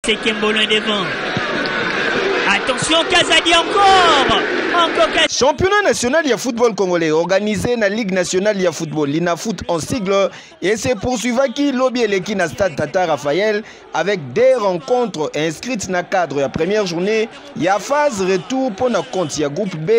C'est Kembolo devant. Attention, Kazadi encore. Championnat national de football congolais organisé dans la Ligue nationale de football, l'INAFOOT en sigle, et c'est poursuivi qui lobby l'équipe na stade Tata Raphaël avec des rencontres inscrites dans le cadre de la première journée. Il y a phase retour pour le compte, il y a groupe B,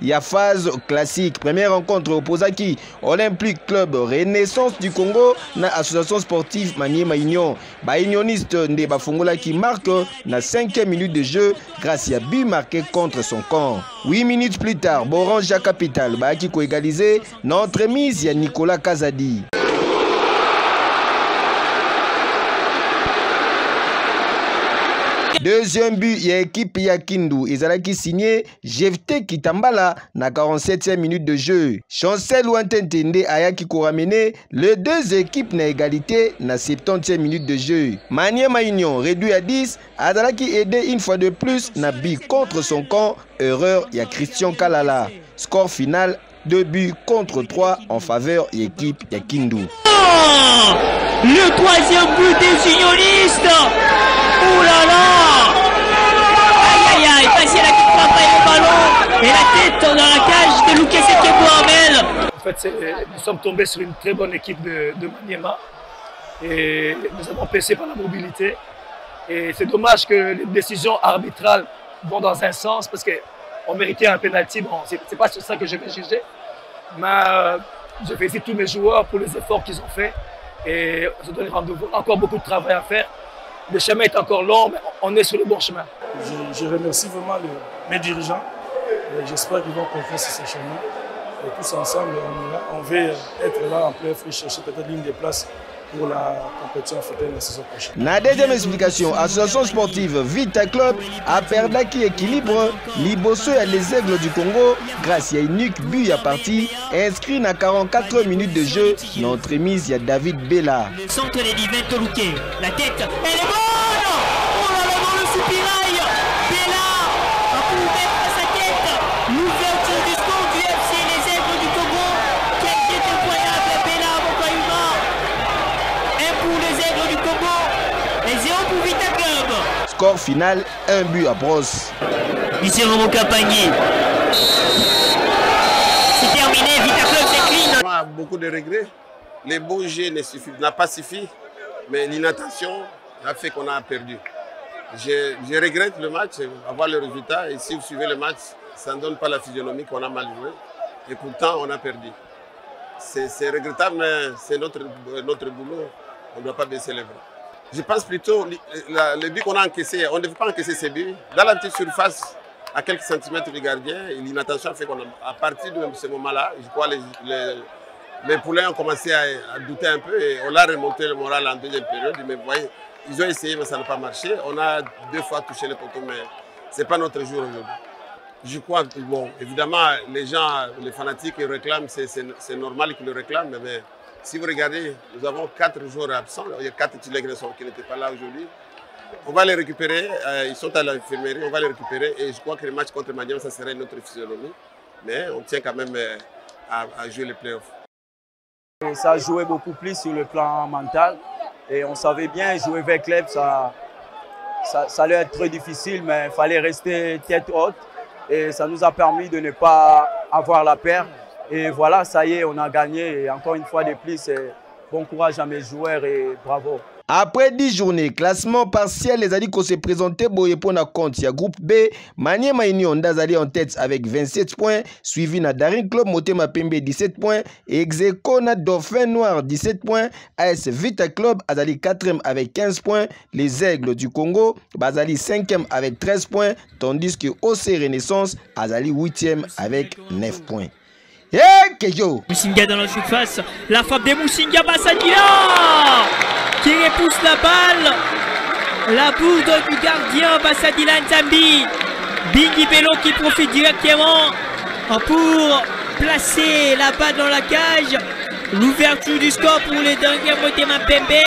il y a phase classique. Première rencontre opposée Olympique Club Renaissance du Congo dans l'association sportive Maniema Union. Unioniste Nde Bafongola qui marque la 5e minute de jeu grâce à but marqué contre son camp. 8 minutes plus tard, Boranja Capital qui a égalisé notre mise à Nicolas Kazadi. Deuxième but, il y a l'équipe Yakindu. Ils signé Jefte Kitambala na 47e minute de jeu. Chancel Ouantentende Ayaki ramené les deux équipes na égalité na 70e minute de jeu. Maniema Union réduit à 10. Azalaki aidé une fois de plus na but contre son camp. Erreur, il y a Christian Kalala. Score final 2 buts contre 3 en faveur de l'équipe Yakindu. Oh, le troisième but des unionistes. Oh là là! Aïe aïe aïe, Faciala qui frappe le ballon et la tête dans la cage de Lucas Sekebo. En fait, nous sommes tombés sur une très bonne équipe de Maniema et nous avons passé par la mobilité. Et c'est dommage que les décisions arbitrales vont dans un sens parce qu'on méritait un penalty. Bon, c'est pas sur ça que je vais juger, mais je félicite tous mes joueurs pour les efforts qu'ils ont faits et on se donne rendez-vous. Encore beaucoup de travail à faire. Le chemin est encore long, mais on est sur le bon chemin. Je remercie vraiment mes dirigeants. J'espère qu'ils vont continuer sur ce chemin. Et tous ensemble, on veut être là en plein feu, chercher peut-être l'une des places pour la compétition africaine la saison prochaine. La deuxième explication, l'association sportive Vita Club a perdu qui équilibre Liboso et les Aigles du Congo grâce à une unique but à partie inscrit dans 44 minutes de jeu. Notre mise, il y a David Bella. Le centre des divins Toluquet. La tête, elle est bonne. Oh là là, dans le soupirail. Bella a pu mettre sa tête. L'ouverture du score du FC Les Aigles du Congo. Quel est incroyable, Bella, mon Payuma. Pour les Aigles du Congo et 0 pour Vita Club. Score final, 1 but à brosse. Ici Romo Campagné. C'est terminé, Vita Club s'incline. On a beaucoup de regrets. Les beaux jeux n'a pas suffi, mais l'inattention a fait qu'on a perdu. Je regrette le match, avoir le résultat. Et si vous suivez le match, ça ne donne pas la physionomie qu'on a mal joué. Et pourtant, on a perdu. C'est regrettable, mais c'est notre boulot. On ne doit pas baisser les bras. Je pense plutôt le but qu'on a encaissé, on ne devait pas encaisser ces buts. Dans la petite surface, à quelques centimètres du gardien, l'inattention fait qu'on a, à partir de ce moment-là, je crois les poulains ont commencé à douter un peu et on a remonté le moral en deuxième période. Mais vous voyez, ils ont essayé mais ça n'a pas marché. On a 2 fois touché le poteau, mais ce n'est pas notre jour aujourd'hui. Je crois que, bon, évidemment, les gens, les fanatiques, ils réclament, c'est normal qu'ils le réclament, mais si vous regardez, nous avons 4 joueurs absents, il y a 4 titulaires qui n'étaient pas là aujourd'hui. On va les récupérer, ils sont à l'infirmerie, on va les récupérer et je crois que le match contre Maniema, ça serait notre physionomie. Mais on tient quand même à jouer les playoffs. Ça jouait beaucoup plus sur le plan mental et on savait bien jouer avec club, ça allait être très difficile, mais il fallait rester tête haute et ça nous a permis de ne pas avoir la perte. Et voilà, ça y est, on a gagné. Et encore une fois de plus, bon courage à mes joueurs et bravo. Après 10 journées, classement partiel, les Aliko se présentaient pour la compte. Il y a groupe B, Maniema Union d'Azali en tête avec 27 points, suivi na Daring Club Motema Pembe 17 points, et Execo na Dauphin Noir 17 points, AS Vita Club Azali 4e avec 15 points, les Aigles du Congo, Bazali 5e avec 13 points, tandis que OC Renaissance Azali 8e avec 9 points. Kejo Moussinga dans la surface, la frappe de Moussinga Bassadila qui repousse la balle, la bourde du gardien Bassadila Nzambi. Bingi Bello qui profite directement pour placer la balle dans la cage. L'ouverture du score pour les Daring Motema Pembe.